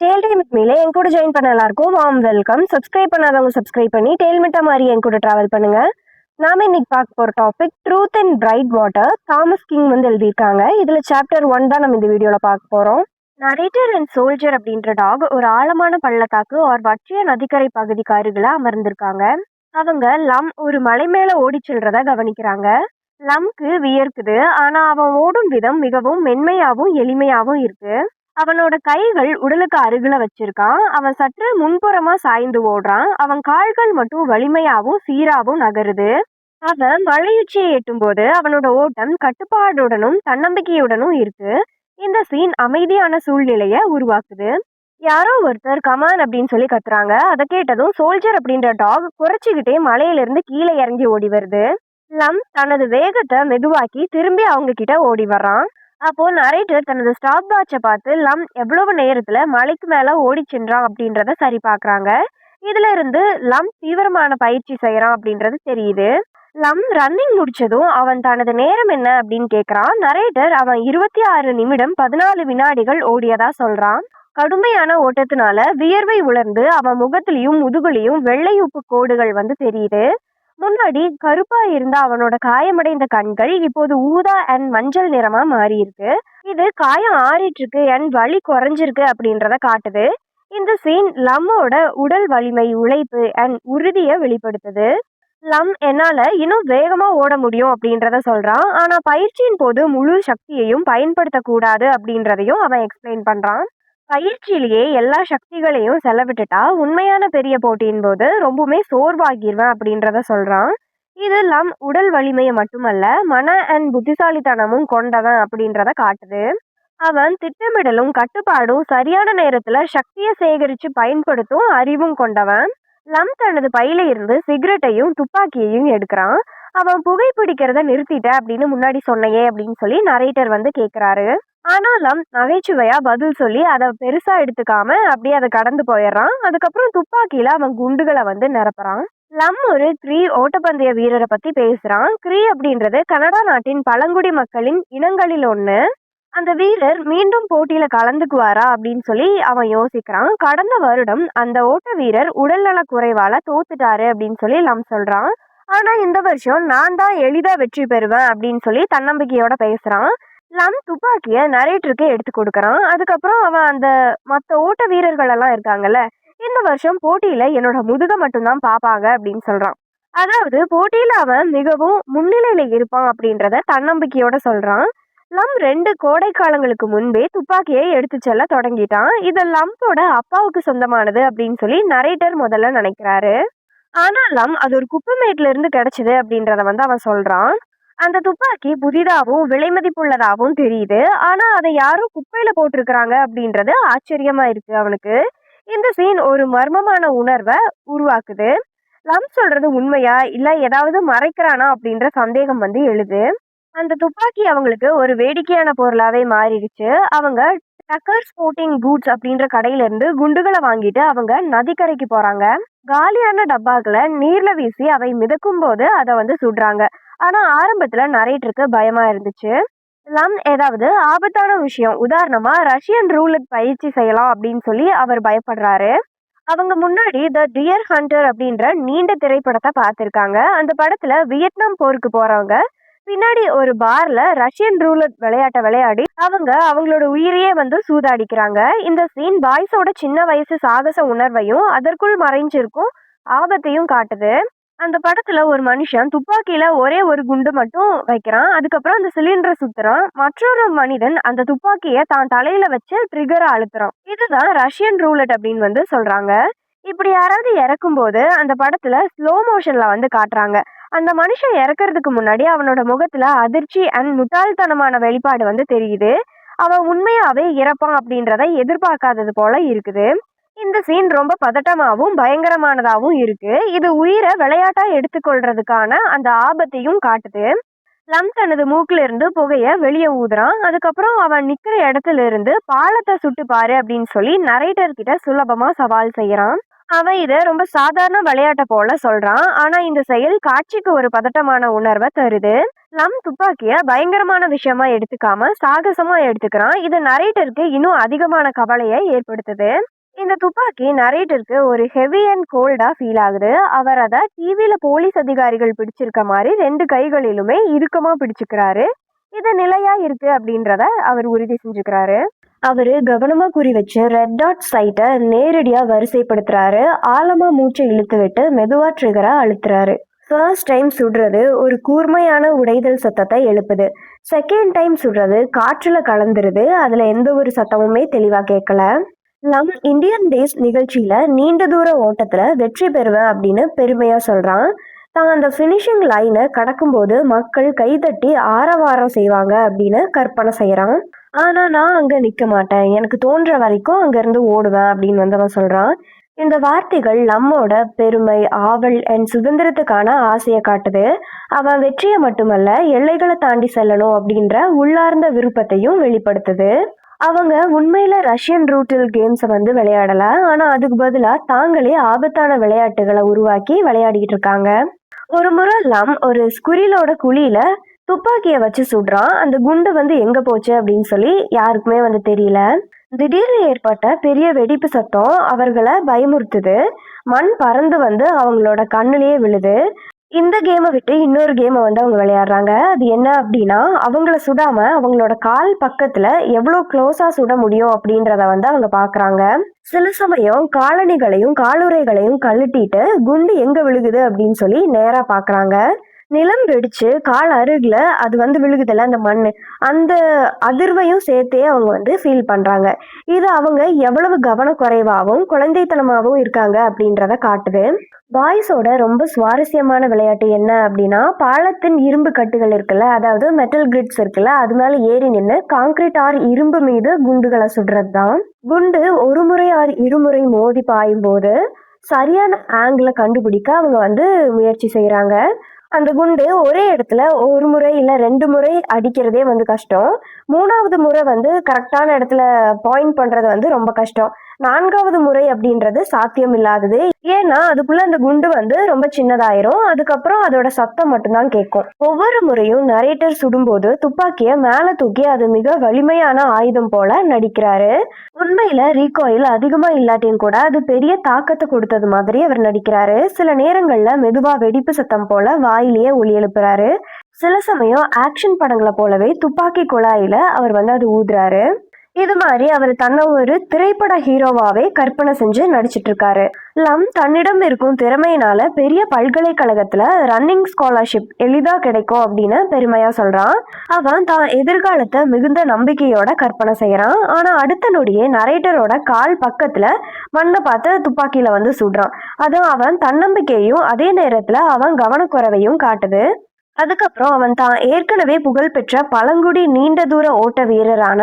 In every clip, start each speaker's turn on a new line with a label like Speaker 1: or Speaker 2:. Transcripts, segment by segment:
Speaker 1: Dale time with மீல என் கூட join பண்ண எல்லாருக்கும் வார்ம் வெல்கம். சப்ஸ்கிரைப் பண்ணாதவங்க சப்ஸ்கிரைப் பண்ணி டேல்மெட்டா மாதிரி என் கூட டிராவல் பண்ணுங்க. நாம இன்னைக்கு பார்க்க போற topic truth and bright water. Thomas King வந்து எழுதியிருக்காங்க. இதுல சாப்டர் 1 தான் நம்ம இந்த வீடியோல பார்க்க போறோம். நரேட்டர் அண்ட் சோல்ஜர் அப்படின்ற டாக் ஒரு ஆழமான பள்ளத்தாக்கு ஒரு வற்றிய நதிக்கரை பகுதிக்கு அருகில அமர்ந்திருக்காங்க. அவங்க லம் ஒரு மலை மேல ஓடி செல்றத கவனிக்கிறாங்க. லம்க்கு வியர்க்குது, ஆனா அவன் ஓடும் விதம் மிகவும் மென்மையாவும் எளிமையாவும் இருக்கு. அவனோட கைகள் உடலுக்கு அருகில வச்சிருக்கான். அவன் சற்று முன்புறமா சாய்ந்து ஓடுறான். அவன் கால்கள் மட்டும் வலிமையாவும் சீராவும் நகருது. அவன் மலையுச்சியை எட்டும்போது அவனோட ஓட்டம் கட்டுப்பாடுடனும் தன்னம்பிக்கையுடனும் இருக்கு. இந்த சீன் அமைதியான சூழ்நிலைய உருவாக்குது. யாரோ ஒருத்தர் கமான் அப்படின்னு சொல்லி கத்துறாங்க. அதை கேட்டதும் சோல்ஜர் அப்படின்ற டாக் குறைச்சிக்கிட்டே மலையிலிருந்து கீழே இறங்கி ஓடி வருது. லம் தனது வேகத்தை மெதுவாக்கி திரும்பி அவங்க கிட்ட ஓடி வர்றான். அப்போ நரேட்டர் தனது ஸ்டாப் வாட்சை பார்த்து லம் எவ்வளவு நேரத்துல மலைக்கு மேல ஓடி சென்றான் அப்படின்றத சரி பார்க்கறாங்க. இதுல இருந்து லம் தீவிரமான பயிற்சி செய்யறான் அப்படின்றது தெரியுது. லம் ரன்னிங் முடிச்சதும் அவன் தனது நேரம் என்ன அப்படின்னு கேக்குறான். நரேட்டர் அவன் 26 நிமிடம் 14 வினாடிகள் ஓடியதா சொல்றான். கடுமையான ஓட்டத்தினால வியர்வை உலர்ந்து அவன் முகத்திலையும் முதுகுலையும் வெள்ளை உப்பு கோடுகள் வந்து தெரியுது. முன்னாடி கருப்பா இருந்த அவனோட காயமடைந்த கண்கள் இப்போது ஊதா அண்ட் மஞ்சள் நிறமா மாறி இருக்கு. இது காயம் ஆறிட்டு இருக்கு அண்ட் வலி குறைஞ்சிருக்கு அப்படின்றத காட்டுது. இந்த சீன் லம்மோட உடல் வலிமை, உழைப்பு அண்ட் உறுதியை வெளிப்படுத்துது. லம் என்னால இன்னும் வேகமா ஓட முடியும் அப்படின்றத சொல்றான். ஆனா பயிற்சியின் போது முழு சக்தியையும் பயன்படுத்த கூடாது அப்படின்றதையும் அவன் எக்ஸ்பிளைன் பண்றான். பயிற்சியிலேயே எல்லா சக்திகளையும் செலவிட்டுட்டா உண்மையான பெரிய போட்டியின் போது ரொம்பவுமே சோர்வாகிடுவேன் அப்படின்றத சொல்றான். இது லம் உடல் வலிமையை மட்டுமல்ல, மன அண்ட் புத்திசாலித்தனமும் கொண்டவன் அப்படின்றத காட்டுது. அவன் திட்டமிடலும் கட்டுப்பாடும் சரியான நேரத்துல சக்தியை சேகரிச்சு பயன்படுத்தும் அறிவும் கொண்டவன். லம் தனது பையில இருந்து சிகரெட்டையும் துப்பாக்கியையும் எடுக்கிறான். அவன் புகைப்பிடிக்கிறத நிறுத்திட்ட அப்படின்னு முன்னாடி சொன்னையே அப்படின்னு சொல்லி நரேட்டர் வந்து கேக்குறாரு. ஆனாலும் நகைச்சுவையா பதில் சொல்லி அதை பெருசா எடுத்துக்காம அப்படியே அதை கடந்து போயிடுறான். அதுக்கப்புறம் துப்பாக்கியில அவன் குண்டுகளை வந்து நிரப்புறான். லம் ஒரு க்ரீ ஓட்டப்பந்தய வீரரை பத்தி பேசுறான். க்ரீ அப்படின்றது கனடா நாட்டின் பழங்குடி மக்களின் இனங்களில் ஒண்ணு. அந்த வீரர் மீண்டும் போட்டியில கலந்துக்குவாரா அப்படின்னு சொல்லி அவன் யோசிக்கிறான். கடந்த வருடம் அந்த ஓட்ட வீரர் உடல்நல குறைவால தோத்துட்டாரு அப்படின்னு சொல்லி லம் சொல்றான். ஆனா இந்த வருஷம் நான் தான் எளிதா வெற்றி பெறுவேன் அப்படின்னு சொல்லி தன்னம்பிக்கையோட பேசுறான். லம் துப்பாக்கிய நரேட்டருக்கு எடுத்து கொடுக்கறான். அதுக்கப்புறம் அவன் அந்த மற்ற ஓட்ட வீரர்கள் எல்லாம் இருக்காங்கல்ல, இந்த வருஷம் போட்டியில என்னோட முதுக மட்டும்தான் பாப்பாங்க அப்படின்னு சொல்றான். அதாவது போட்டியில அவன் மிகவும் முன்னிலையில இருப்பான் அப்படின்றத தன்னம்பிக்கையோட சொல்றான். லம் 2 கோடை காலங்களுக்கு முன்பே துப்பாக்கியை எடுத்து செல்ல தொடங்கிட்டான். இது லம்போட அப்பாவுக்கு சொந்தமானது அப்படின்னு சொல்லி நரேட்டர் முதல்ல நினைக்கிறாரு. ஆனா லம் அது ஒரு குப்பைமேட்ல இருந்து கிடைச்சது அப்படின்றத வந்து அவன் சொல்றான். அந்த துப்பாக்கி புதிதாவும் விலை மதிப்புள்ளதாகவும் தெரியுது. ஆனா அதை யாரும் குப்பையில போட்டிருக்கிறாங்க அப்படின்றது ஆச்சரியமா இருக்கு அவனுக்கு. இந்த சீன் ஒரு மர்மமான உணர்வை உருவாக்குது. லம் சொல்றது உண்மையா இல்ல ஏதாவது மறைக்கிறானா அப்படின்ற சந்தேகம் வந்து எழுது. அந்த துப்பாக்கி அவங்களுக்கு ஒரு வேடிக்கையான பொருளாவே மாறிடுச்சு. அவங்க டக்கர் ஸ்போர்ட்டிங் கூட்ஸ் அப்படின்ற கடையில இருந்து குண்டுகளை வாங்கிட்டு அவங்க நதிக்கரைக்கு போறாங்க. காலியான டப்பாக்களை நீர்ல வீசி அவை மிதக்கும் போது அதை வந்து சுடுறாங்க. ஆனா ஆரம்பத்துல நரேட்டருக்கு பயமா இருந்துச்சு. லம் ஏதாவது ஆபத்தான விஷயம், உதாரணமா ரஷ்யன் ரூலட் பயிற்சி செய்யலாம் அப்படின்னு சொல்லி அவர் பயப்படுறாரு. அவங்க முன்னாடி த டியர் ஹண்டர் அப்படின்ற நீண்ட திரைப்படத்தை பார்த்திருக்காங்க. அந்த படத்துல வியட்நாம் போருக்கு போறவங்க பின்னாடி ஒரு பார்ல ரஷ்யன் ரூலட் விளையாட்டை விளையாடி அவங்களோட உயிரையே வந்து சூதாடிக்கிறாங்க. இந்த சீன் பாய்ஸோட சின்ன வயசு சாகச உணர்வையும் அதற்குள் மறைஞ்சிருக்கும் ஆபத்தையும் காட்டுது. அந்த படத்துல ஒரு மனுஷன் துப்பாக்கியில ஒரே ஒரு குண்டு மட்டும் வைக்கிறான். அதுக்கப்புறம் அந்த சிலிண்டரை சுத்துறான். மற்றொரு மனிதன் அந்த துப்பாக்கிய தான் தலையில வச்சு ட்ரிகரை அழுத்துறான். இதுதான் ரஷ்யன் ரூலட் அப்படின்னு வந்து சொல்றாங்க. இப்படி யாராவது இறக்கும் போது அந்த படத்துல ஸ்லோ மோஷன்ல வந்து காட்டுறாங்க. அந்த மனுஷன் இறக்குறதுக்கு முன்னாடி அவனோட முகத்துல அதிர்ச்சி அண்ட் முட்டாள்தனமான வெளிப்பாடு வந்து தெரியுது. அவன் உண்மையாவே இறப்பான் அப்படின்றத எதிர்பார்க்காதது போல இருக்குது. இந்த சீன் ரொம்ப பதட்டமாவும் பயங்கரமானதாவும் இருக்கு. இது உயிரை விளையாட்டா எடுத்துக்கொள்றதுக்கான அந்த ஆபத்தையும் காட்டுது. லம் தனது மூக்குல இருந்து புகைய வெளியே ஊதுறான். அதுக்கப்புறம் அவன் நிக்கிற இடத்துல இருந்து பாலத்தை சுட்டு பாரு அப்படின்னு சொல்லி நரேட்டர் கிட்ட சுலபமா சவால் செய்யறான். அவன் இத ரொம்ப சாதாரண விளையாட்ட போல சொல்றான். ஆனா இந்த செயல் காட்சிக்கு ஒரு பதட்டமான உணர்வை தருது. லம் துப்பாக்கிய பயங்கரமான விஷயமா எடுத்துக்காம சாகசமா எடுத்துக்கிறான். இது நரேட்டருக்கு இன்னும் அதிகமான கவலையை ஏற்படுத்துது. இந்த துப்பாக்கி நரேட்டருக்கு ஒரு ஹெவி அண்ட் கோல்டா ஃபீல் ஆகுது. அவர் அதை டிவியில போலீஸ் அதிகாரிகள் பிடிச்சிருக்க மாதிரி 2 கைகளிலுமே இறுக்கமா பிடிச்சுக்கிறாரு. இது நிலையா இருக்கு அப்படின்றத அவர் உறுதி செஞ்சுக்கிறாரு. அவரு கவனமா குறி வச்சு ரெட் டாட் சைட்டை நேரடியா வரிசைப்படுத்துறாரு. ஆழமா மூச்சை இழுத்து விட்டு மெதுவா ட்ரிகரை அழுத்துறாரு. ஃபர்ஸ்ட் டைம் சுடுறது ஒரு கூர்மையான உடைதல் சத்தத்தை எழுப்புது. செகண்ட் டைம் சுடுறது காற்றுல கலந்துருது. அதுல எந்த ஒரு சத்தமுமே தெளிவா கேட்கல. லம் இந்தியன் டேஸ் நிகழ்ச்சியில நீண்ட தூர ஓட்டத்துல வெற்றி பெறுவேன் அப்படின்னு பெருமையா சொல்றான். தான் அந்த ஃபினிஷிங் லைனை கடக்கும்போது மக்கள் கைதட்டி ஆரவாரம் செய்வாங்க அப்படின்னு கற்பனை செய்யறான். ஆனா நான் அங்க நிக்க மாட்டேன், எனக்கு தோன்ற வரைக்கும் அங்க இருந்து ஓடுவேன் அப்படின்னு வந்து அவன் சொல்றான். இந்த வார்த்தைகள் நம்மோட பெருமை, ஆவல் அண்ட் சுதந்திரத்துக்கான ஆசையை காட்டுது. அவன் வெற்றியை மட்டுமல்ல, எல்லைகளை தாண்டி செல்லணும் அப்படின்ற உள்ளார்ந்த விருப்பத்தையும் வெளிப்படுத்துது. அவங்க உண்மையில ரஷ்யன் ரூட்டில் கேம்ஸை வந்து விளையாடல, ஆனா அதுக்கு பதிலா தாங்களே ஆபத்தான விளையாட்டுகளை உருவாக்கி விளையாடிட்டு இருக்காங்க. ஒரு முறை லம் ஒரு ஸ்குரிலோட குழியில துப்பாக்கியை வச்சு சுடுறான். அந்த குண்டு வந்து எங்க போச்சு அப்படின்னு சொல்லி யாருக்குமே வந்து தெரியல. திடீர்னு ஏற்பட்ட பெரிய வெடிப்பு சத்தம் அவர்களை பயமுறுத்துது. மண் பறந்து வந்து அவங்களோட கண்ணுலயே விழுது. இந்த கேமை விட்டு இன்னொரு கேமை வந்து அவங்க விளையாடுறாங்க. அது என்ன அப்படின்னா, அவங்கள சுடாம அவங்களோட கால் பக்கத்துல எவ்வளோ க்ளோஸா சுட முடியும் அப்படின்றத வந்து அவங்க பாக்குறாங்க. சில சமயம் காலணிகளையும் காலுறைகளையும் கழட்டிட்டு குண்டு எங்க விழுகுது அப்படின்னு சொல்லி நேரா பாக்குறாங்க. நிலம் வெடிச்சு கால் அருகில் அது வந்து விழுகுதுல அந்த மண், அந்த அதிர்வையும் சேர்த்தே அவங்க வந்து ஃபீல் பண்றாங்க. இது அவங்க எவ்வளவு கவனக்குறைவாகவும் குழந்தைத்தனமாகவும் இருக்காங்க அப்படின்றத காட்டுது. பாய்ஸோட ரொம்ப சுவாரஸ்யமான விளையாட்டு என்ன அப்படின்னா, பாலத்தின் இரும்பு கட்டுகள் இருக்குல்ல, அதாவது மெட்டல் கிரிட்ஸ் இருக்குல்ல, அது மேல ஏறி நின்று காங்கிரீட் ஆர் இரும்பு மீது குண்டுகளை சுடுறது தான். குண்டு ஒரு முறை ஆர் இருமுறை மோதி பாயும் போது சரியான ஆங்கிளை கண்டுபிடிக்க அவங்க வந்து முயற்சி செய்யறாங்க. அந்த குண்டு ஒரே இடத்துல ஒரு முறை இல்லை 2 முறை அடிக்கிறதே வந்து கஷ்டம். 3வது முறை வந்து கரெக்டான இடத்துல பாயிண்ட் பண்றது வந்து ரொம்ப கஷ்டம். 4வது முறை அப்படின்றது சாத்தியம் இல்லாதது. ஏன்னா அதுக்குள்ள அந்த குண்டு வந்து ரொம்ப சின்னதாயிரும். அதுக்கப்புறம் அதோட சத்தம் மட்டும்தான் கேட்கும். ஒவ்வொரு முறையும் நரேட்டர் சுடும்போது துப்பாக்கிய மேல தூக்கி அது மிக வலிமையான ஆயுதம் போல நடிக்கிறாரு. உண்மையில ரீகாயில் அதிகமா இல்லாட்டியும் கூட அது பெரிய தாக்கத்தை கொடுத்தது மாதிரி அவர் நடிக்கிறாரு. சில நேரங்கள்ல மெதுவா வெடிப்பு சத்தம் போல வாயிலேயே ஒலி எழுப்புறாரு. சில சமயம் ஆக்ஷன் படங்களை போலவே துப்பாக்கி குழாயில அவர் வந்து அது ஊதுறாரு. இது மாதிரி அவர் தன்னை ஒரு திரைப்பட ஹீரோவாவே கற்பனை செஞ்சு நடிச்சிட்டு இருக்காரு. லம் தன்னிடம் இருக்கும் திறமையினால பெரிய பல்கலைக்கழகத்துல ரன்னிங் ஸ்காலர்ஷிப் எளிதா கிடைக்கும் அப்படின்னு பெருமையா சொல்றான். அவன் தான் எதிர்காலத்தை மிகுந்த நம்பிக்கையோட கற்பனை செய்யறான். ஆனா அடுத்த நொடியே நரேட்டரோட கால் பக்கத்துல மண்ணை பார்த்து துப்பாக்கியில வந்து சுடுறான். அது அவன் தன்னம்பிக்கையும் அதே நேரத்துல அவன் கவனக்குறைவையும் காட்டுது. அதுக்கப்புறம் அவன் தான் ஏற்கனவே புகழ்பெற்ற பழங்குடி நீண்ட தூர ஓட்ட வீரரான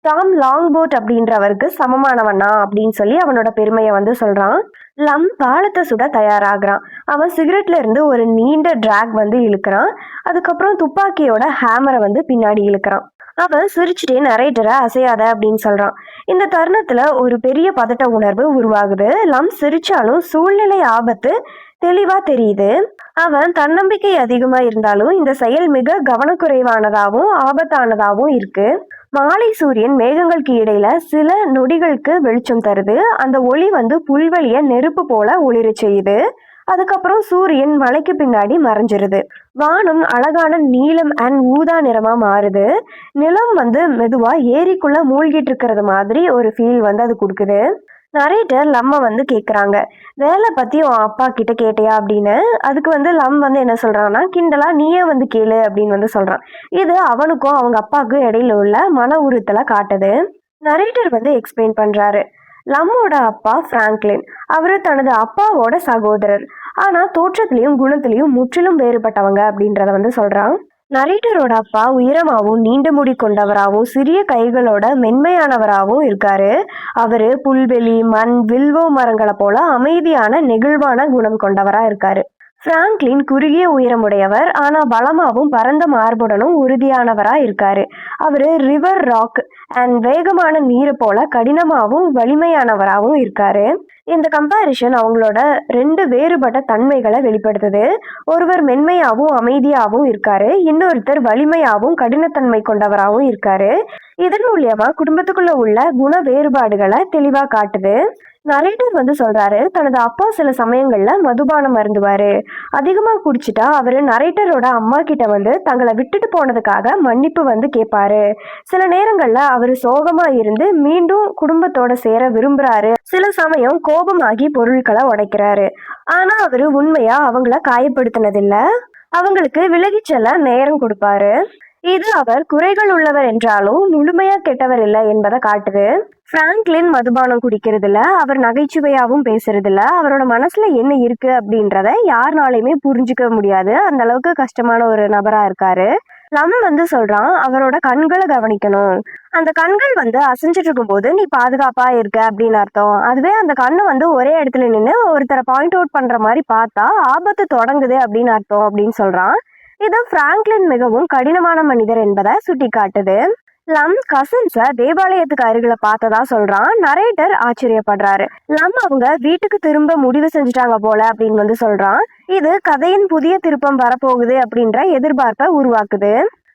Speaker 1: டாம் லாங் போட் அப்படின்றவருக்கு சமமானவனா அப்படின்னு சொல்லி அவனோட பெருமையை வந்து சொல்றான். லம் பாலத்தை சுட தயாராகிறான். அவன் சிகரெட்ல இருந்து ஒரு நீண்ட டிராக் வந்து இழுக்கிறான். அதுக்கப்புறம் துப்பாக்கியோட ஹேமரை வந்து பின்னாடி இழுக்கிறான். அவன் சிரிச்சுட்டே நரேட்டரை அசையாத அப்படின்னு சொல்றான். இந்த தருணத்துல ஒரு பெரிய பதட்ட உணர்வு உருவாகுது. லம் சிரிச்சாலும் சூழ்நிலை ஆபத்து தெளிவா தெரியுது. அவன் தன்னம்பிக்கை அதிகமா இருந்தாலும் இந்த செயல் மிக கவனக்குறைவானதாகவும் ஆபத்தானதாகவும் இருக்கு. மாலை சூரியன் மேகங்களுக்கு இடையில சில நொடிகளுக்கு வெளிச்சம் தருது. அந்த ஒளி வந்து புல்வெளிய நெருப்பு போல ஒளிர செய்யுது. அதுக்கப்புறம் சூரியன் மலைக்கு பின்னாடி மறைஞ்சிருது. வானம் அழகான நீலம் அண்ட் ஊதா நிறமா மாறுது. நிலம் வந்து மெதுவா ஏரிக்குள்ள மூழ்கிட்டு இருக்கிறது மாதிரி ஒரு ஃபீல் வந்து அது கொடுக்குது. நரேட்டர் லம்ம வந்து கேட்குறாங்க, வேலை பற்றி உன் அப்பா கிட்ட கேட்டியா அப்படின்னு. அதுக்கு வந்து லம் வந்து என்ன சொல்கிறான்னா, கிண்டலா நீயே வந்து கேளு அப்படின்னு வந்து சொல்கிறான். இது அவனுக்கும் அவங்க அப்பாவுக்கும் இடையில உள்ள மன உறுத்தலை காட்டுது. நரேட்டர் வந்து எக்ஸ்பிளைன் பண்ணுறாரு. லம்மோட அப்பா பிராங்க்லின். அவரு தனது அப்பாவோட சகோதரர். ஆனால் தோற்றத்திலையும் குணத்திலையும் முற்றிலும் வேறுபட்டவங்க அப்படின்றத வந்து சொல்கிறான். நரேட்டரோட அப்பா உயரமாகவும் நீண்ட முடி கொண்டவராகவும் சிறிய கைகளோட மென்மையானவராகவும் இருக்காரு. அவரு புல்வெளி, மண், வில்வோ மரங்களை போல அமைதியான நெகிழ்வான குணம் கொண்டவரா இருக்காரு. பிராங்க்லின் குறுகிய உயரமுடையவர், ஆனா பலமாவும் பரந்த மார்புடனும் உறுதியானவரா இருக்காரு. அவரு ரிவர் ராக் அண்ட் வேகமான நீரை போல கடினமாகவும் வலிமையானவராகவும் இருக்காரு. இந்த கம்பேரிஷன் அவங்களோட 2 வேறுபட்ட தன்மைகளை வெளிப்படுத்துது. ஒருவர் மென்மையாவும் அமைதியாவும் இருக்காரு, இன்னொருத்தர் வலிமையாவும் கடினத்தன்மை கொண்டவராகவும் இருக்காரு. இதன் மூலியமா குடும்பத்துக்குள்ள உள்ள குண வேறுபாடுகளை தெளிவா காட்டுது. நரேட்டர் சொல்றாரு, தனது அப்பா சில சமயங்கள்ல மதுபானம் அருந்துவாரு. அதிகமா குடிச்சிட்டா அவரு நரேட்டரோட அம்மா கிட்ட தங்களை விட்டுட்டு போனதுக்காக மன்னிப்பு கேட்பாரு. சில நேரங்கள்ல அவரு சோகமா இருந்து மீண்டும் குடும்பத்தோட சேர விரும்புறாரு. சில சமயம் கோபமாகி பொருட்களை உடைக்கிறாரு. ஆனா அவரு உண்மையா அவங்கள காயப்படுத்தினதில்ல, அவங்களுக்கு விலகிச் செல்ல நேரம் கொடுப்பாரு. இது அவர் குறைகள் உள்ளவர் என்றாலும் முழுமையா கெட்டவர் இல்லை என்பதை காட்டுது. பிராங்க்லின் மதுபானம் குடிக்கிறதுல, அவர் நகைச்சுவையாவும் பேசுறதுல, அவரோட மனசுல என்ன இருக்கு அப்படின்றத யாருனாலையுமே புரிஞ்சுக்க முடியாது. அந்த அளவுக்கு கஷ்டமான ஒரு நபரா இருக்காரு. லம் சொல்றான், அவரோட கண்களை கவனிக்கணும். அந்த கண்கள் அசைஞ்சிட்டு இருக்கும்போது நீ பாதுகாப்பா இருக்க அப்படின்னு அர்த்தம். அதுவே அந்த கண்ணு ஒரே இடத்துல நின்று ஒருத்தரை பாயிண்ட் அவுட் பண்ற மாதிரி பார்த்தா ஆபத்து தொடங்குது அப்படின்னு அர்த்தம் அப்படின்னு சொல்றான். இது பிராங்க்லின் மிகவும் கடினமான மனிதர் என்பதை சுட்டி காட்டுது. லம் கசின்ஸ தேவாலயத்துக்கு அருகில பார்த்ததா சொல்றான். நரேட்டர் ஆச்சரியப்படுறாரு. லம் அவங்க வீட்டுக்கு திரும்ப முடிவு செஞ்சுட்டாங்க போல அப்படின்னு சொல்றான். இது கதையின் புதிய திருப்பம் வரப்போகுது அப்படின்ற எதிர்பார்ப்பை உருவாக்குது.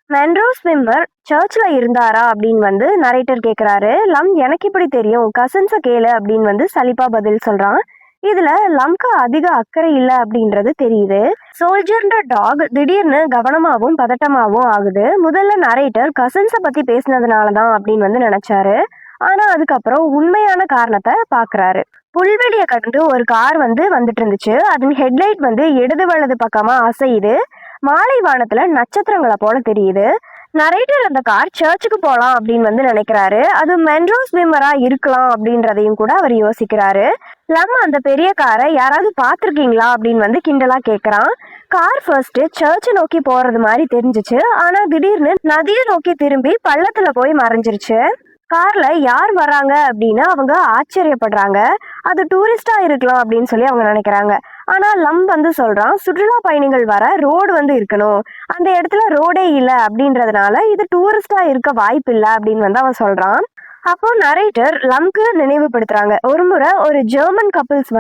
Speaker 1: மென்ரோ ஸ்விம்மர் சர்ச்ல இருந்தாரா அப்படின்னு நரேட்டர் கேக்குறாரு. லம் எனக்கு இப்படி தெரியும், கசின்ஸ கேளு அப்படின்னு சலிப்பா பதில் சொல்றான். இதுல லம்க்கு அதிக அக்கறை இல்லை அப்படின்றது தெரியுது. சோல்ஜர்ன்ற டாக் திடீர்னு கவனமாவும் பதட்டமாவும் ஆகுது. முதல்ல நரேட்டர் கசின்ஸை பத்தி பேசினதுனாலதான் அப்படின்னு நினைச்சாரு. ஆனா அதுக்கப்புறம் உண்மையான காரணத்தை பாக்குறாரு. புல்வெளியை கடந்து ஒரு கார் வந்துட்டு இருந்துச்சு. அதன் ஹெட்லைட் இடது வலது பக்கமா அசையுது. மாலை வானத்துல நட்சத்திரங்களை போல தெரியுது. நரேட்டர் அந்த கார் சர்ச்சுக்கு போகலாம் அப்படின்னு நினைக்கிறாரு. அது மென்ரோ ஸ்விம்மரா இருக்கலாம் அப்படின்றதையும் கூட அவர் யோசிக்கிறாரு. லம் அந்த பெரிய காரை யாராவது பார்த்துருக்கீங்களா அப்படின்னு கிண்டலா கேட்குறான். கார் ஃபர்ஸ்ட் சர்ச்சை நோக்கி போறது மாதிரி தெரிஞ்சிச்சு. ஆனா திடீர்னு நதியை நோக்கி திரும்பி பள்ளத்துல போய் மறைஞ்சிருச்சு. கார்ல யார் வராங்க அப்படின்னு அவங்க ஆச்சரியப்படுறாங்க. அது டூரிஸ்டா இருக்கலாம் அப்படின்னு சொல்லி அவங்க நினைக்கிறாங்க. ஆனா லம் சொல்றான், சுற்றுலா பயணிகள் வர ரோடு இருக்கணும், அந்த இடத்துல ரோடே இல்லை அப்படின்றதுனால இது டூரிஸ்டா இருக்க வாய்ப்பு இல்லை அப்படின்னு அவன் சொல்றான். அப்போ நரேட்டர் லம்க்கு நினைவுபடுத்துறாங்க, ஒரு முறை ஒரு ஜெர்மன் கப்பிள்ஸ்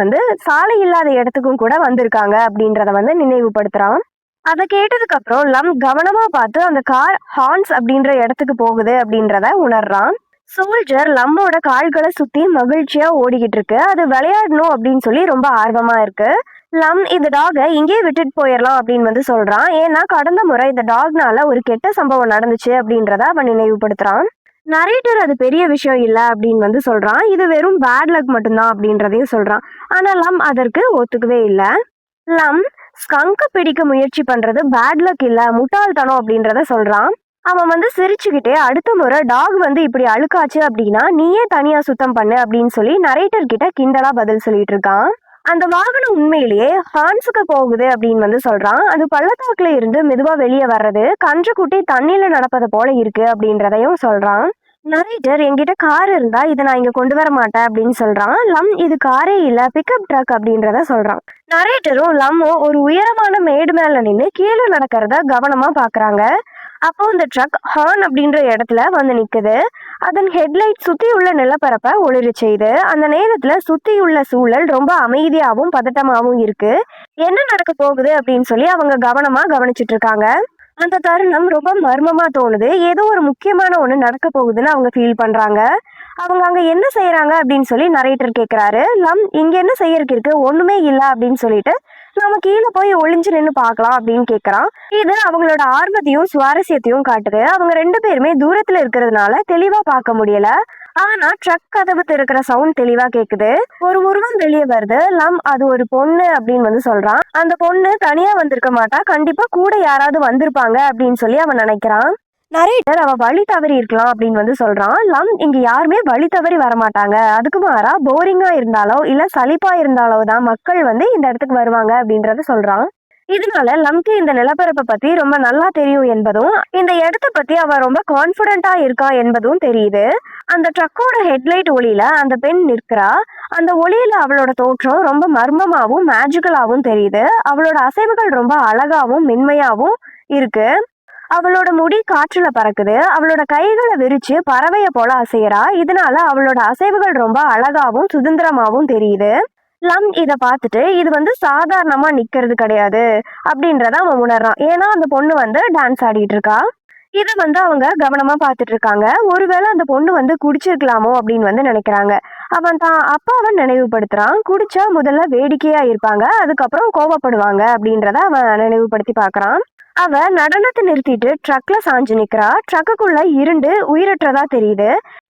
Speaker 1: சாலை இல்லாத இடத்துக்கும் கூட வந்திருக்காங்க அப்படின்றத நினைவுபடுத்துறான். அதை கேட்டதுக்கு அப்புறம் லம் கவனமா பார்த்து அந்த கார் ஹார்ன்ஸ் அப்படின்ற இடத்துக்கு போகுது அப்படின்றத உணர்றான். சோல்ஜர் லம்மோட கால்களை சுத்தி மகிழ்ச்சியா ஓடிக்கிட்டு இருக்கு. அது விளையாடணும் அப்படின்னு சொல்லி ரொம்ப ஆர்வமா இருக்கு. லம் இந்த டாகை இங்கே விட்டுட்டு போயிடலாம் அப்படின்னு சொல்றான். ஏன்னா கடந்த முறை இந்த டாக்னால ஒரு கெட்ட சம்பவம் நடந்துச்சு அப்படின்றத அவன் நினைவுபடுத்துறான். நரேட்டர் அது பெரிய விஷயம் இல்லை அப்படின்னு சொல்றான். இது வெறும் பேட் லக் மட்டும்தான் அப்படின்றதையும் சொல்றான். ஆனா லம் அதற்கு ஒத்துக்கவே இல்லை. லம் ஸ்கங்க பிடிக்க முயற்சி பண்றது பேட் லக் இல்ல, முட்டாள்தனம் அப்படின்றத சொல்றான். அவன் சிரிச்சுக்கிட்டே அடுத்த முறை டாக் இப்படி அழுக்காச்சு அப்படின்னா நீயே தனியா சுத்தம் பண்ணு அப்படின்னு சொல்லி நரேட்டர் கிட்ட கிண்டலா பதில் சொல்லிட்டு இருக்கான். அந்த வாகனம் உண்மையிலேயே ஹார்ன்ஸுக்கு போகுது அப்படின்னு சொல்றான். அது பள்ளத்தாக்குல இருந்து மெதுவா வெளியே வர்றது கன்றுக்குட்டி தண்ணியில நடப்பதை போல இருக்கு அப்படின்றதையும் சொல்றான். நரேட்டர் என்கிட்ட கார் இருந்தா இதை நான் இங்க கொண்டு வர மாட்டேன் அப்படின்னு சொல்றான். லம் இது காரே இல்ல, பிக்கப் ட்ரக் அப்படின்றத சொல்றான். நரேட்டரும் லம்மும் ஒரு உயரமான மேடு மேல நின்று கீழே நடக்கிறத கவனமா பாக்குறாங்க. அப்போ இந்த ட்ரக் ஹார்ன் அப்படின்ற இடத்துல நிக்குது. அதன் ஹெட்லைட் சுத்தி உள்ள நிலப்பரப்பை ஒளிர செய்யுது. அந்த நேரத்துல சுத்தி உள்ள சூழல் ரொம்ப அமைதியாவும் பதட்டமாவும் இருக்கு. என்ன நடக்க போகுது அப்படின்னு சொல்லி அவங்க கவனமா கவனிச்சுட்டு இருக்காங்க. அந்த தருணம் ரொம்ப மர்மமா தோணுது. ஏதோ ஒரு முக்கியமான ஒண்ணு நடக்க போகுதுன்னு அவங்க ஃபீல் பண்றாங்க. அவங்க அங்க என்ன செய்யறாங்க அப்படின்னு சொல்லி நரேட்டர் கேக்குறாரு. லம் இங்க என்ன செய்யறதுக்கு இருக்கு, ஒண்ணுமே இல்ல அப்படின்னு சொல்லிட்டு நம்ம கீழே போய் ஒளிஞ்சு நின்று பார்க்கலாம் அப்படின்னு கேட்கறான். இது அவங்களோட ஆர்வத்தையும் சுவாரஸ்யத்தையும் காட்டுது. அவங்க 2 பேருமே தூரத்துல இருக்கிறதுனால தெளிவா பார்க்க முடியல. ஆனா ட்ரக் கதவு திறக்கிற சவுண்ட் தெளிவா கேக்குது. ஒரு உருவம் வெளியே வருது. லம் அது ஒரு பொண்ணு அப்படின்னு சொல்றான். அந்த பொண்ணு தனியா வந்திருக்க மாட்டா, கண்டிப்பா கூட யாராவது வந்திருப்பாங்க அப்படின்னு சொல்லி அவன் நினைக்கிறான். நரேட்டர் அவ வழி தவறி இருக்கலாம் அப்படின்னு சொல்றான். லம் இங்க யாருமே வழி தவறி வரமாட்டாங்க, அதுக்கு மாறா போரிங்கா இருந்தாலோ இல்ல சலிப்பா இருந்தாலோ தான் மக்கள் இந்த இடத்துக்கு வருவாங்க அப்படின்றத சொல்றான். இதனால லம்க்கு இந்த நிலப்பரப்பை பத்தி ரொம்ப நல்லா தெரியும் என்பதும் இந்த இடத்த பத்தி அவ ரொம்ப கான்பிடண்டா இருக்கா என்பதும் தெரியுது. அந்த ட்ரக்கோட ஹெட்லைட் ஒளியில அந்த பெண் நிற்கிறா. அந்த ஒளியில அவளோட தோற்றம் ரொம்ப மர்மமாவும் மேஜிக்கலாவும் தெரியுது. அவளோட அசைவுகள் ரொம்ப அழகாவும் மென்மையாவும் இருக்கு. அவளோட முடி காற்றுல பறக்குது. அவளோட கைகளை விரிச்சு பறவைய போல அசையறா. இதனால அவளோட அசைவுகள் ரொம்ப அழகாவும் சுதந்திரமாவும் தெரியுது. லம் இத பார்த்துட்டு இது சாதாரணமா நிக்கிறது கிடையாது அப்படின்றத அவன் உணர்றான். ஏன்னா அந்த பொண்ணு டான்ஸ் ஆடிட்டு இருக்கா. இத அவங்க கவனமா பார்த்துட்டு இருக்காங்க. ஒருவேளை அந்த பொண்ணு குடிச்சிருக்கலாமோ அப்படின்னு நினைக்கிறாங்க. அவன் தான் அப்பாவை நினைவுபடுத்துறான். குடிச்சா முதல்ல வேடிக்கையா இருப்பாங்க, அதுக்கப்புறம் கோபப்படுவாங்க அப்படின்றத அவன் நினைவுபடுத்தி பார்க்கறான். அவ நடனத்தை நிறுத்திட்டு ட்ரக்ல சாஞ்சு நிக்கிறா. ட்ரக்குக்குள்ள இருண்டு உயிரற்றதா தெரியுது.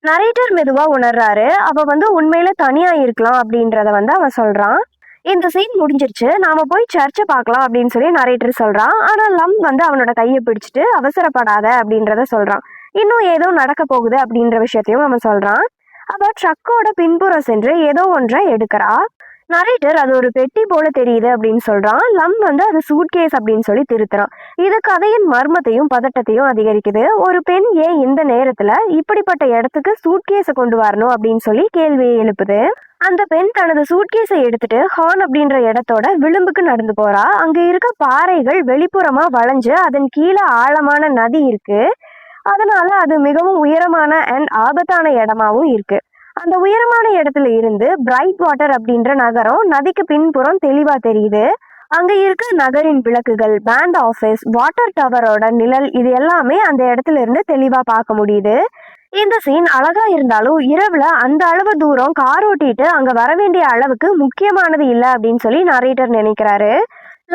Speaker 1: நரேட்டர் மெதுவா உணர்றாரு. அவ உண்மையில தனியா இருக்கலாம் அப்படின்றத அவன் சொல்றான். இந்த சீன் முடிஞ்சிருச்சு, நாம போய் சர்ச்சை பார்க்கலாம் அப்படின்னு சொல்லி நரேட்டர் சொல்றான். ஆனா லம் அவனோட கையை பிடிச்சிட்டு அவசரப்படாத அப்படின்றத சொல்றான். இன்னும் ஏதோ நடக்க போகுது அப்படின்ற விஷயத்தையும் அவன் சொல்றான். அவ ட்ரக்கோட பின்புறம் சென்று ஏதோ ஒன்றை எடுக்கிறா. நரேட்டர் அது ஒரு பெட்டி போல தெரியுது அப்படின்னு சொல்றான். லம் அது சூட்கேஸ் அப்படின்னு சொல்லி திருத்துறான். இது கதையின் மர்மத்தையும் பதட்டத்தையும் அதிகரிக்குது. ஒரு பெண் ஏன் இந்த நேரத்துல இப்படிப்பட்ட இடத்துக்கு சூட்கேஸை கொண்டு வரணும் அப்படின்னு சொல்லி கேள்வியை எழுப்புது. அந்த பெண் தனது சூட்கேஸை எடுத்துட்டு ஹார்ன் அப்படின்ற இடத்தோட விளிம்புக்கு நடந்து போறா. அங்க இருக்க பாறைகள் வெளிப்புறமா வளைஞ்சு அதன் கீழே ஆழமான நதி இருக்கு. அதனால அது மிகவும் உயரமான அண்ட் ஆபத்தான இடமாவும் இருக்கு. அந்த உயரமான இடத்துல இருந்து பிரைட் வாட்டர் அப்படின்ற நகரம் நதிக்கு பின்புறம் தெளிவா தெரியுது. அங்க இருக்க நகரின் விளக்குகள், பேண்ட் ஆஃபீஸ், வாட்டர் டவரோட நிழல், இது எல்லாமே அந்த இடத்துல இருந்து தெளிவா பார்க்க முடியுது. இந்த சீன் அழகா இருந்தாலும் இரவுல அந்த அளவு தூரம் கார் ஓட்டிட்டு அங்க வர வேண்டிய அளவுக்கு முக்கியமானது இல்லை அப்படின்னு சொல்லி நரேட்டர் நினைக்கிறாரு.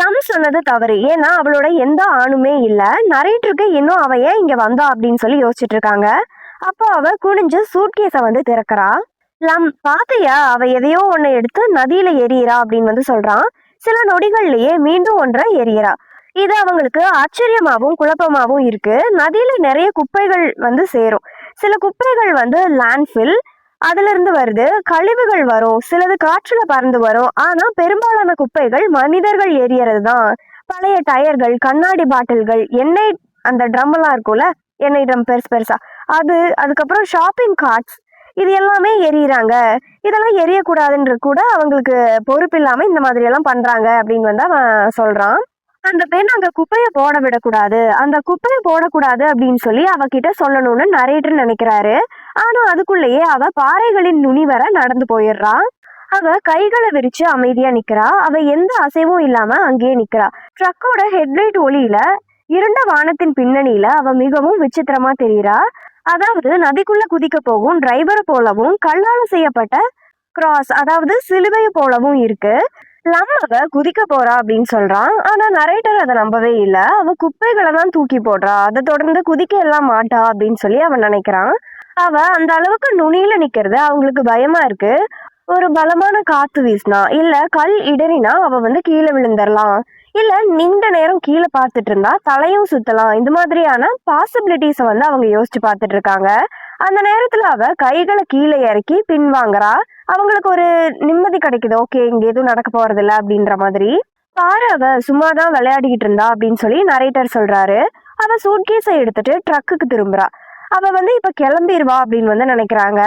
Speaker 1: லம் சொன்னது தவறு. ஏன்னா அவளோட எந்த ஆணுமே இல்ல. நரேட்டருக்கு இன்னும் அவ ஏன் இங்க வந்தா அப்படின்னு சொல்லி யோசிச்சுட்டு இருக்காங்க. அப்போ அவ குனிஞ்சு சூட்கேஸை திறக்கிறா. லம், பாத்தையா, அவ எதையோ ஒண்ணு எடுத்து நதியில எரியறா அப்படின்னு சொல்றான். சில நொடிகள்லயே மீண்டும் ஒன்றை எரியறா. இது அவங்களுக்கு ஆச்சரியமாவும் குழப்பமாவும் இருக்கு. நதியில நிறைய குப்பைகள் சேரும். சில குப்பைகள் லேண்ட்ஃபில், அதுல இருந்து வருது. கழிவுகள் வரும், சிலது காற்றுல பறந்து வரும். ஆனா பெரும்பாலான குப்பைகள் மனிதர்கள் எரியறது தான். பழைய டயர்கள், கண்ணாடி பாட்டில்கள், எண்ணெய், அந்த ட்ரம் எல்லாம் இருக்கும்ல, எண்ணெய் ட்ரம் பெருசு பெருசா, அதுக்கப்புறம் ஷாப்பிங் கார்ட்ஸ், இது எல்லாமே எரியறாங்க. இதெல்லாம் எரியக்கூடாதுன்ற கூட அவங்களுக்கு பொறுப்பு இல்லாம இந்த மாதிரி எல்லாம் பண்றாங்க அப்படின்னு அவன் சொல்றான். அந்த பெண் அங்க குப்பையை போட விடக்கூடாது, அந்த குப்பையை போடக்கூடாது அப்படின்னு சொல்லி அவகிட்ட சொல்லணும்னு நரேட்டர் நினைக்கிறாரு. ஆனா அதுக்குள்ளேயே அவ பாறைகளின் நுனி வர நடந்து போயிடுறா. அவ கைகளை விரிச்சு அமைதியா நிக்கிறா. அவ எந்த அசைவும் இல்லாம அங்கேயே நிக்கிறா. ட்ரக்கோட ஹெட்லைட் ஒளியில இருண்ட வானத்தின் பின்னணியில அவ மிகவும் விசித்திரமா தெரியுறா. அதாவது நதிக்குள்ள குதிக்க போகும் டிரைவர் போலவும் கல்லால செய்யப்பட்ட கிராஸ், அதாவது சிலுவை போலவும் இருக்கு. லம் அவ குதிக்க போறா அப்படின்னு சொல்றான். ஆனா நரேட்டர் அதை நம்பவே இல்லை. அவ குப்பைகளை தான் தூக்கி போடுறா, அதை தொடர்ந்து குதிக்க எல்லாம் மாட்டா அப்படின்னு சொல்லி அவன் நினைக்கிறான். அவ அந்த அளவுக்கு நுனியில நிக்கிறது அவங்களுக்கு பயமா இருக்கு. ஒரு பலமான காத்து வீசினா இல்ல கல் இடறினா அவ கீழே விழுந்துடலாம், இல்ல நீண்ட நேரம் கீழே பார்த்துட்டு இருந்தா தலையும் சுத்தலாம். இந்த மாதிரியான பாசிபிலிட்டிஸை அவங்க யோசிச்சு பார்த்துட்டு இருக்காங்க. அந்த நேரத்துல அவ கைகளை கீழே இறக்கி பின்வாங்கறா. அவங்களுக்கு ஒரு நிம்மதி கிடைக்குது. ஓகே, இங்க எதுவும் நடக்க போறது இல்லை அப்படின்ற மாதிரி. பாரு, அவ சும்மாதான் விளையாடிக்கிட்டு இருந்தா அப்படின்னு சொல்லி நரேட்டர் சொல்றாரு. அவ சூட்கேஸை எடுத்துட்டு ட்ரக்குக்கு திரும்புறா. அவ இப்ப கிளம்பிடுவா அப்படின்னு நினைக்கிறாங்க.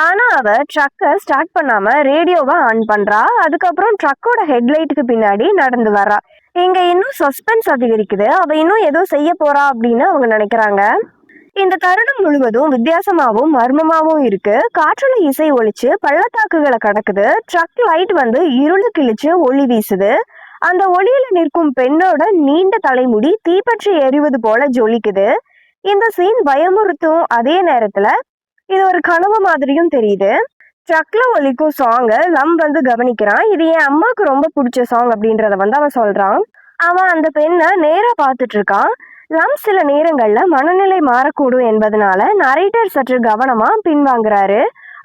Speaker 1: ஆனா அவ ட்ரக்கை ஸ்டார்ட் பண்ணாம ரேடியோவை ஆன் பண்றா. அதுக்கப்புறம் ட்ரக்கோட ஹெட்லைட்டுக்கு பின்னாடி நடந்து வர்றா. இங்க இன்னும் சஸ்பென்ஸ் அதிகரிக்குது. அவ இன்னும் ஏதோ செய்ய போறா அப்படின்னு அவங்க நினைக்கிறாங்க. இந்த தருணம் முழுவதும் வித்தியாசமாவும் மர்மமாவும் இருக்கு. காற்றுல இசை ஒழிச்சு பள்ளத்தாக்குகளை கடக்குது. ட்ரக் லைட் இருளு கிழிச்சு ஒளி வீசுது. அந்த ஒளியில நிற்கும் பெண்ணோட நீண்ட தலைமுடி தீப்பற்றி எரிவது போல ஜொலிக்குது. இந்த சீன் பயமுறுத்தும் அதே நேரத்துல இது ஒரு கனவு மாதிரியும் தெரியுது. ட்ரக்ல ஒலிக்கும் சாங்க லம் கவனிக்கிறான். இது என் அம்மாவுக்கு ரொம்ப பிடிச்ச சாங் அப்படின்றத அவன் சொல்றான். அவன் அந்த பெண்ணை நேரா பார்த்துட்டு இருக்கான். லம் சில நேரங்கள்ல மனநிலை மாறக்கூடும் என்பதனால நரேட்டர் சற்று கவனமா பின்வாங்குறாரு.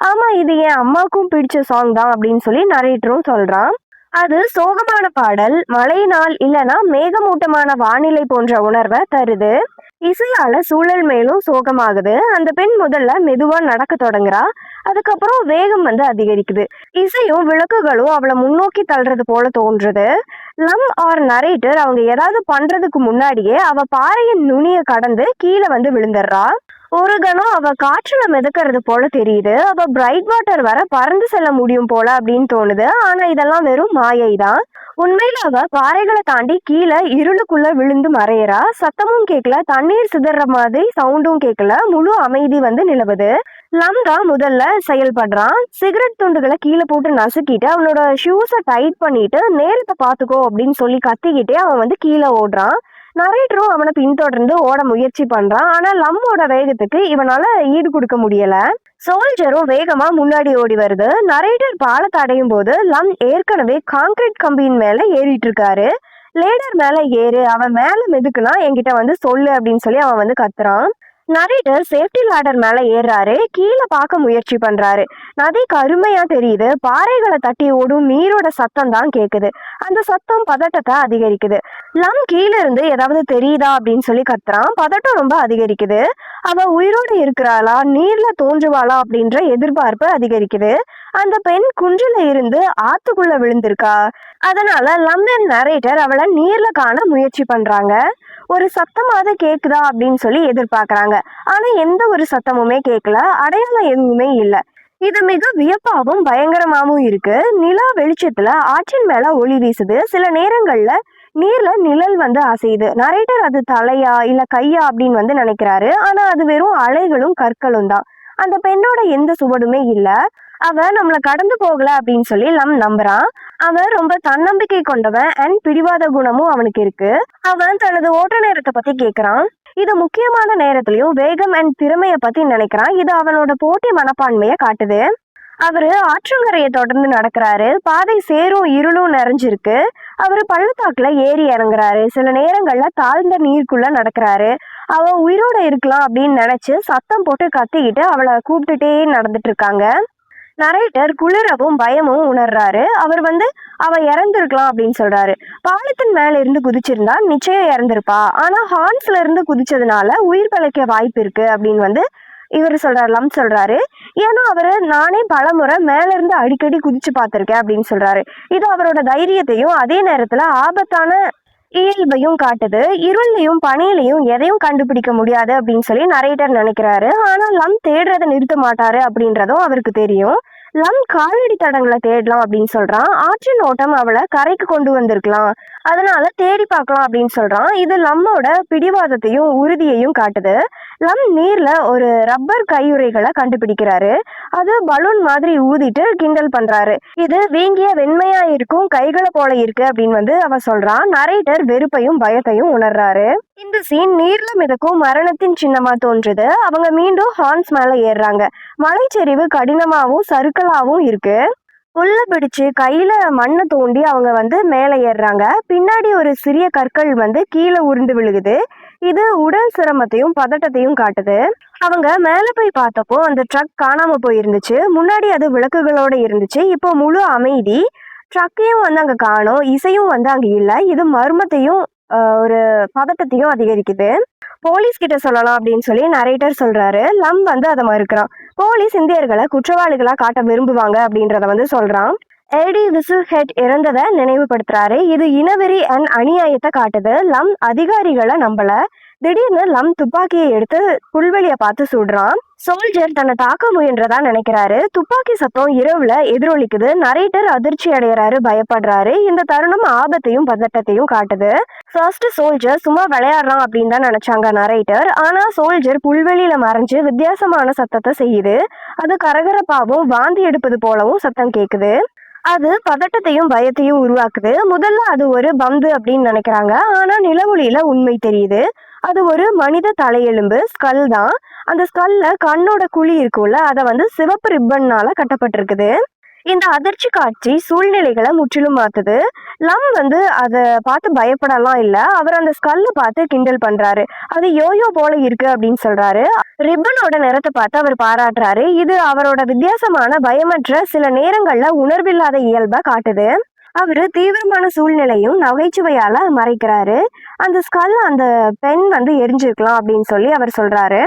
Speaker 1: ஆமா, இது என் அம்மாவுக்கும் பிடிச்ச சாங் தான் அப்படின்னு சொல்லி நரேட்டரும் சொல்றான். அது சோகமான பாடல், மழை நாள் இல்லைன்னா மேகமூட்டமான வானிலை போன்ற உணர்வை தருது. இசையால சூழல் மேலும் சோகமாகுது. அந்த பெண் முதல்ல மெதுவா நடக்க தொடங்குறா. அதுக்கப்புறம் வேகம் அதிகரிக்குது. இசையும் விளக்குகளும் அவளை முன்னோக்கி தள்ளுறது போல தோன்றுது. லம் ஆர் நரேட்டர் அவங்க ஏதாவது பண்றதுக்கு முன்னாடியே அவ பாறையின் நுனிய கடந்து கீழே விழுந்துடுறா. ஒரு கணம் அவ காற்றுல மிதக்கிறது போல தெரியுது. அவ பிரைட் வாட்டர் வர பறந்து செல்ல முடியும் போல அப்படின்னு தோணுது. ஆனா இதெல்லாம் வெறும் மாயை தான். உண்மையில அவ பாறைகளை தாண்டி கீழே இருளுக்குள்ள விழுந்து மறையறா. சத்தமும் கேட்கல, தண்ணீர் சிதற மாதிரி சவுண்டும் கேட்கல. முழு அமைதி நிலவுது. லம் தான் முதல்ல செயல்படுறான். சிகரெட் துண்டுகளை கீழே போட்டு நசுக்கிட்டு அவனோட ஷூஸை டைட் பண்ணிட்டு நேரத்தை பாத்துக்கோ அப்படின்னு சொல்லி கத்திக்கிட்டே அவன் கீழே ஓடுறான். நரேட்டரும் அவனை பின்தொடர்ந்து ஓட முயற்சி பண்றான். ஆனா லம்மோட வேகத்துக்கு இவனால ஈடு கொடுக்க முடியல. சோல்ஜரும் வேகமா முன்னாடி ஓடி வருது. நரேட்டர் பாலத்தை அடையும் போது லம் ஏற்கனவே கான்கிரீட் கம்பியின் மேல ஏறிட்டு இருக்காரு. லேடர் மேல ஏறு, அவன் மேல மெதுக்குனா என்கிட்ட சொல்லு அப்படின்னு சொல்லி அவன் கத்துறான். நரேட்டர் சேஃப்டி லேடர் மேல ஏறாரு. கீழே பார்க்க முயற்சி பண்றாரு. நதி கருமையா தெரியுது. பாறைகளை தட்டி ஓடும் நீரோட சத்தம் தான் கேக்குது. அந்த சத்தம் பதட்டத்தை அதிகரிக்குது. லம் கீழே இருந்து ஏதாவது தெரியுதா அப்படின்னு சொல்லி கத்துறான். பதட்டம் ரொம்ப அதிகரிக்குது. அவ உயிரோடு இருக்கிறாளா, நீர்ல தோன்றுவாளா அப்படின்ற எதிர்பார்ப்பு அதிகரிக்குது. அந்த பெண் குன்றுல இருந்து ஆத்துக்குள்ள விழுந்திருக்கா. அதனால லம் அண்ட் நரேட்டர் அவளை நீர்ல காண முயற்சி பண்றாங்க. ஒரு சத்தமாவது கேக்குதா அப்படின்னு சொல்லி எதிர்பார்க்கறாங்க. ஆனா எந்த ஒரு சத்தமுமே கேட்கல. அடையாளம் எதுவுமே இல்லை. இது மிக வியப்பாவும் பயங்கரமாவும் இருக்கு. நிலா வெளிச்சத்துல ஆற்றின் மேல ஒளி வீசுது. சில நேரங்கள்ல நீர்ல நிழல் அசையுது. நரேட்டர் அது தலையா இல்ல கையா அப்படின்னு நினைக்கிறாரு. ஆனா அது வெறும் அலைகளும் கற்களும் தான். அந்த பெண்ணோட எந்த சுவடுமே இல்ல. அவ நம்மள கடந்து போகல அப்படின்னு சொல்லி லம் நம்புறான். அவன் ரொம்ப தன்னம்பிக்கை கொண்டவன் அண்ட் பிடிவாத குணமும் அவனுக்கு இருக்கு. அவன் தனது ஓட்ட நேரத்தை பத்தி கேக்குறான். இது முக்கியமான நேரத்திலயும் வேகம் அண்ட் திறமைய பத்தி நினைக்கிறான். இது அவனோட போட்டி மனப்பான்மைய காட்டுது. அவரு ஆற்றங்கரையை தொடர்ந்து நடக்கிறாரு. பாதை சேரும் இருளும் நிறைஞ்சிருக்கு. அவரு பள்ளத்தாக்குல ஏறி இறங்குறாரு. சில நேரங்கள்ல தாழ்ந்த நீருக்குள்ள நடக்கிறாரு. அவ உயிரோட இருக்கலாம் அப்படின்னு நினைச்சு சத்தம் போட்டு கத்திக்கிட்டு அவளை கூப்பிட்டுட்டே நடந்துட்டு இருக்காங்க. நரேட்டர் குளிரவும் பயமும் உணர்றாரு. அவர் அவ இறந்துருக்கலாம் அப்படின்னு சொல்றாரு. பாலத்தின் மேல இருந்து குதிச்சிருந்தா நிச்சயம் இறந்திருப்பா. ஆனா ஹார்ன்ஸ்ல இருந்து குதிச்சதுனால உயிர் பிழைக்க வாய்ப்பு இருக்கு அப்படின்னு இவர் சொல்றாரு. லம் சொல்றாரு. ஏன்னா அவரு நானே பலமுறை மேல இருந்து அடிக்கடி குதிச்சு பார்த்திருக்கேன் அப்படின்னு சொல்றாரு. இது அவரோட தைரியத்தையும் அதே நேரத்துல ஆபத்தான இயல்பையும் காட்டுது. இருளையும் பனியிலையும் எதையும் கண்டுபிடிக்க முடியாது அப்படின்னு சொல்லி நரேட்டர் நினைக்கிறாரு. ஆனா லம் தேடுறதை நிறுத்த மாட்டாரு அப்படின்றதும் அவருக்கு தெரியும். லம் காலடி தடங்களை தேடலாம் அப்படின்னு சொல்றான். ஆற்றின் ஓட்டம் அவளை கரைக்கு கொண்டு வந்திருக்கலாம், அதனால தேடி பார்க்கலாம் அப்படின்னு சொல்றான். இது லம்மோட பிடிவாதத்தையும் உறுதியையும் காட்டுது. லம் நீர்ல ஒரு ரப்பர் கையுறைகளை கண்டுபிடிக்கிறாரு. அது பலூன் மாதிரி ஊதிட்டு கிண்டல் பண்றாரு. இது வீங்கிய வெண்மையா இருக்கும், கைகளை போல இருக்கு அப்படின்னு அவ சொல்றான். நரேட்டர் வெறுப்பையும் பயத்தையும் உணர்றாரு. இந்த சீன் நீர்ல மிதக்கும் மரணத்தின் சின்னமா தோன்றுது. அவங்க மீண்டும் ஹார்ன்ஸ் மேல ஏறுறாங்க. மலைச்சரிவு கடினமாவும் சறுக்கலாவும் இருக்கு. புல்ல பிடிச்சு கையில மண்ணை தோண்டி அவங்க மேலே ஏறுறாங்க. பின்னாடி ஒரு சிறிய கற்கள் கீழே உருண்டு விழுகுது. இது உடல் சிரமத்தையும் பதட்டத்தையும் காட்டுது. அவங்க மேல போய் பார்த்தப்போ அந்த ட்ரக் காணாம போயிருந்துச்சு. முன்னாடி அது விளக்குகளோட இருந்துச்சு. இப்போ முழு அமைதி. ட்ரக்கையும் அங்க காணோம். இசையும் அங்க இல்லை. இது மர்மத்தையும் ஒரு பதட்டத்தையும் அதிகரிக்குது. போலீஸ் கிட்ட சொல்லலாம் அப்படின்னு சொல்லி நரேட்டர் சொல்றாரு. லம் அதை மறுக்கிறான். போலீஸ் இந்தியர்களை குற்றவாளிகளா காட்ட விரும்புவாங்க அப்படின்றத சொல்றான். எடி விசில் ஹெட் இறந்ததை நினைவுபடுத்துறாரு. இது இனவெறி அண்ட் அநியாயத்தை காட்டுது. லம் அதிகாரிகளை நம்பல. திடீர்னு லம் துப்பாக்கியை எடுத்து புல்வெளியை பார்த்து சுடுறான். சோல்ஜர் தன்னை தாக்க முயன்றதா நினைக்கிறாரு. துப்பாக்கி சத்தம் இரவுல எதிரொலிக்குது. நரேட்டர் அதிர்ச்சி அடைகிறாரு, பயப்படுறாரு. இந்த தருணம் ஆபத்தையும் பதட்டத்தையும் காட்டுது. ஃபர்ஸ்ட் சோல்ஜர் சும்மா விளையாடுறான் அப்படின்னு தான் நினைச்சாங்க நரேட்டர். ஆனா சோல்ஜர் புல்வெளியில மறைஞ்சு வித்தியாசமான சத்தத்தை செய்யுது. அது கரகரப்பாவும் வாந்தி எடுப்பது போலவும் சத்தம் கேக்குது. அது பதட்டத்தையும் பயத்தையும் உருவாக்குது. முதல்ல அது ஒரு பந்து அப்படின்னு நினைக்கிறாங்க. ஆனா நிலவொளியில உண்மை தெரியுது. அது ஒரு மனித தலையெலும்பு, ஸ்கல் தான். அந்த ஸ்கல்ல கண்ணோட குழி இருக்கும்ல, அதை சிவப்பு ரிப்பன்னால கட்டப்பட்டிருக்குது. இந்த அதிர்ச்சி காட்சி சூழ்நிலைகளை முற்றிலும் மாத்துது. லம் அதை பார்த்து பயப்படலாம் இல்ல, அவர் அந்த ஸ்கல்ல பார்த்து கிண்டல் பண்றாரு. அது யோயோ போல இருக்கு அப்படின்னு சொல்றாரு. ரிப்பனோட நிறத்தை பார்த்து அவர் பாராட்டுறாரு. இது அவரோட வித்தியாசமான பயமற்ற சில நேரங்கள்ல உணர்வில்லாத இயல்பை காட்டுது. அவரு தீவிரமான சூழ்நிலையும் நகைச்சுவையால மறைக்கிறாரு. அந்த ஸ்கல் அந்த பெண் எரிஞ்சிருக்கலாம் அப்படின்னு சொல்லி அவர் சொல்றாரு.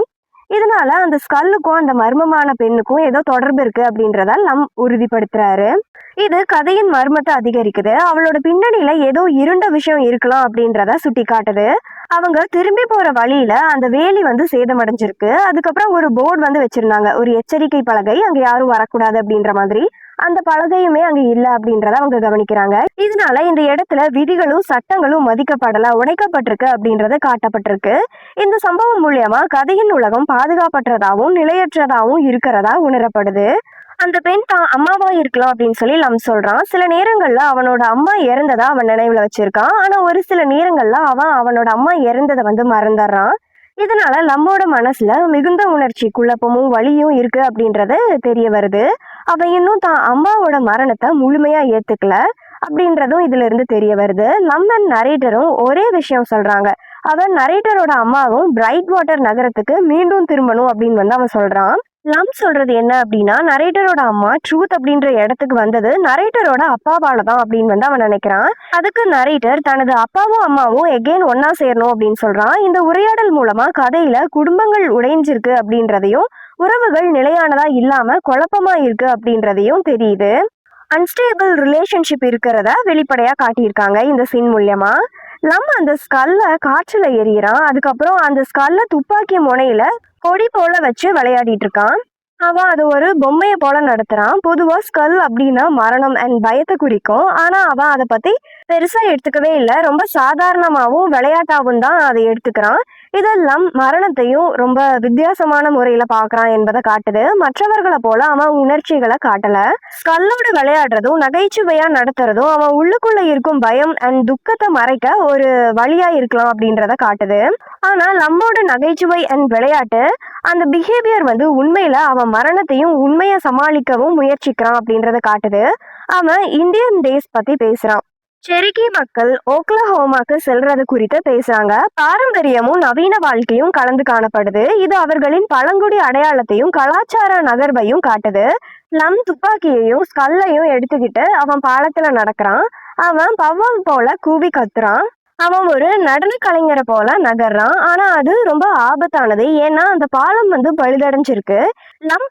Speaker 1: இதனால அந்த ஸ்கல்லுக்கும் அந்த மர்மமான பெண்ணுக்கும் ஏதோ தொடர்பு இருக்கு அப்படின்றத லம் உறுதிப்படுத்துறாரு. இது கதையின் மர்மத்தை அதிகரிக்குது. அவளோட பின்னணியில ஏதோ இருண்ட விஷயம் இருக்கலாம் அப்படின்றத சுட்டி காட்டுது. அவங்க திரும்பி போற வழியில அந்த வேலி சேதமடைஞ்சிருக்கு. அதுக்கப்புறம் ஒரு போர்டு வச்சிருந்தாங்க, ஒரு எச்சரிக்கை பலகை, அங்க யாரும் வரக்கூடாது அப்படின்ற மாதிரி. அந்த பலகையுமே அங்க இல்ல அப்படின்றத அவங்க கவனிக்கிறாங்க. இதனால இந்த இடத்துல விதிகளும் சட்டங்களும் மதிக்கப்படல, உடைக்கப்பட்டிருக்கு அப்படின்றத காட்டப்பட்டிருக்கு. இந்த சம்பவம் மூலியமா கதையின் உலகம் பாதுகாப்பற்றதாகவும் நிலையற்றதாகவும் இருக்கிறதா உணரப்படுது. அந்த பெண் தான் அம்மாவா இருக்கலாம் அப்படின்னு சொல்லி சொல்றான். சில நேரங்கள்ல அவனோட அம்மா இறந்ததா அவன் நினைவுல வச்சிருக்கான். ஆனா ஒரு சில நேரங்கள்ல அவனோட அம்மா இறந்ததை மறந்துடுறான். இதனால நம்மோட மனசுல மிகுந்த உணர்ச்சி, குழப்பமும் வலியும் இருக்கு அப்படின்றது தெரிய வருது. அவன் இன்னும் தான் அம்மாவோட மரணத்தை முழுமையா ஏத்துக்கல அப்படின்றதும் இதுல இருந்து தெரிய வருது. நம்ம நரேட்டரும் ஒரே விஷயம் சொல்றாங்க. அவன் நரேட்டரோட அம்மாவும் பிரைட் வாட்டர் நகரத்துக்கு மீண்டும் திரும்பணும் அப்படின்னு அவன் சொல்றான். சொல்றது என்ன அப்படின்னா, நரேட்டரோட அம்மா ட்ரூத் அப்படின்ற இடத்துக்கு வந்தது நரேட்டரோட அப்பாவால தான் அப்படின்னு அவன் நினைக்கிறான். அதுக்கு நரேட்டர் தனது அப்பாவும் அம்மாவும் எகெயின் ஒன்னா சேரணும் அப்படின்னு சொல்றான். இந்த உரையாடல் மூலமா கதையில குடும்பங்கள் உடைஞ்சிருக்கு அப்படின்றதையும், உறவுகள் நிலையானதா இல்லாம குழப்பமா இருக்கு அப்படின்றதையும் தெரியுது. அன்ஸ்டேபிள் ரிலேஷன்ஷிப் இருக்கிறத வெளிப்படையா காட்டியிருக்காங்க இந்த சீன் மூலியமா. அந்த ஸ்கல்ல காற்றுல எறிகிறான். அதுக்கப்புறம் அந்த ஸ்கல்ல துப்பாக்கி முனையில கொடி போல வச்சு விளையாடிட்டு இருக்கான். அவன் அது ஒரு பொம்மையை போல நடத்துறான். பொதுவா ஸ்கல் அப்படின்னா மரணம் அண்ட் பயத்தை குறிக்கும். ஆனா அவன் அதை பத்தி பெருசா எடுத்துக்கவே இல்லை. ரொம்ப சாதாரணமாவும் விளையாட்டாவும் தான் அதை எடுத்துக்கிறான். இதெல்லாம் மரணத்தையும் ரொம்ப வித்தியாசமான முறையில பாக்குறான் என்பதை காட்டுது. மற்றவர்களை போல அவன் உணர்ச்சிகளை காட்டல. ஸ்கல்லோட விளையாடுறதும் நகைச்சுவையா நடத்துறதும் அவன் உள்ளுக்குள்ள இருக்கும் பயம் அண்ட் துக்கத்தை மறைக்க ஒரு வழியா இருக்கலாம் அப்படின்றத காட்டுது. ஆனா நம்மோட நகைச்சுவை அண்ட் விளையாட்டு அந்த பிஹேவியர் உண்மையில அவன் மரணத்தையும் உண்மையை சமாளிக்கவும் முயற்சிக்கிறான் அப்படின்றத காட்டுது. அவன் இந்தியன் டேஸ் பத்தி பேசுறான். செரிக்கி மக்கள் ஓக்லஹோமாக்கு செல்றது குறித்து பேசுறாங்க. பாரம்பரியமும் நவீன வாழ்க்கையும் கலந்து காணப்படுது. இது அவர்களின் பழங்குடி அடையாளத்தையும் கலாச்சார நகர்வையும் காட்டுது. துப்பாக்கியையும் ஸ்கல்லையும் எடுத்துக்கிட்டு அவன் பாலத்துல நடக்கிறான். அவன் பவ்வம் போல கூவி கத்துறான். அவன் ஒரு நடன கலைஞரை போல நகர்றான். ஆனா அது ரொம்ப ஆபத்தானது. ஏன்னா அந்த பாலம் பழுதடைஞ்சிருக்கு.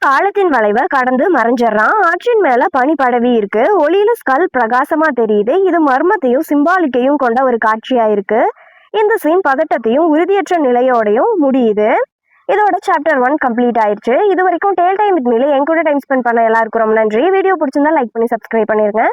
Speaker 1: பாலத்தின் வளைவை கடந்து மறைஞ்சிடறான். ஆற்றின் மேல பனி படவி இருக்கு. ஒளியில ஸ்கல் பிரகாசமா தெரியுது. இது மர்மத்தையும் சிம்பாலிக்கையும் கொண்ட ஒரு காட்சியா இருக்கு. இந்த சீன் பதட்டத்தையும் உறுதியற்ற நிலையோடையும் முடியுது. இதோட சாப்டர் 1 கம்ப்ளீட் ஆயிடுச்சு. இது வரைக்கும் டேல் டைம் வித் மீல என் கூட டைம் ஸ்பெண்ட் பண்ண எல்லாருக்கும் ரொம்ப நன்றி. வீடியோ பிடிச்சிருந்தா லைக் பண்ணி சப்ஸ்கிரைப் பண்ணிருங்க.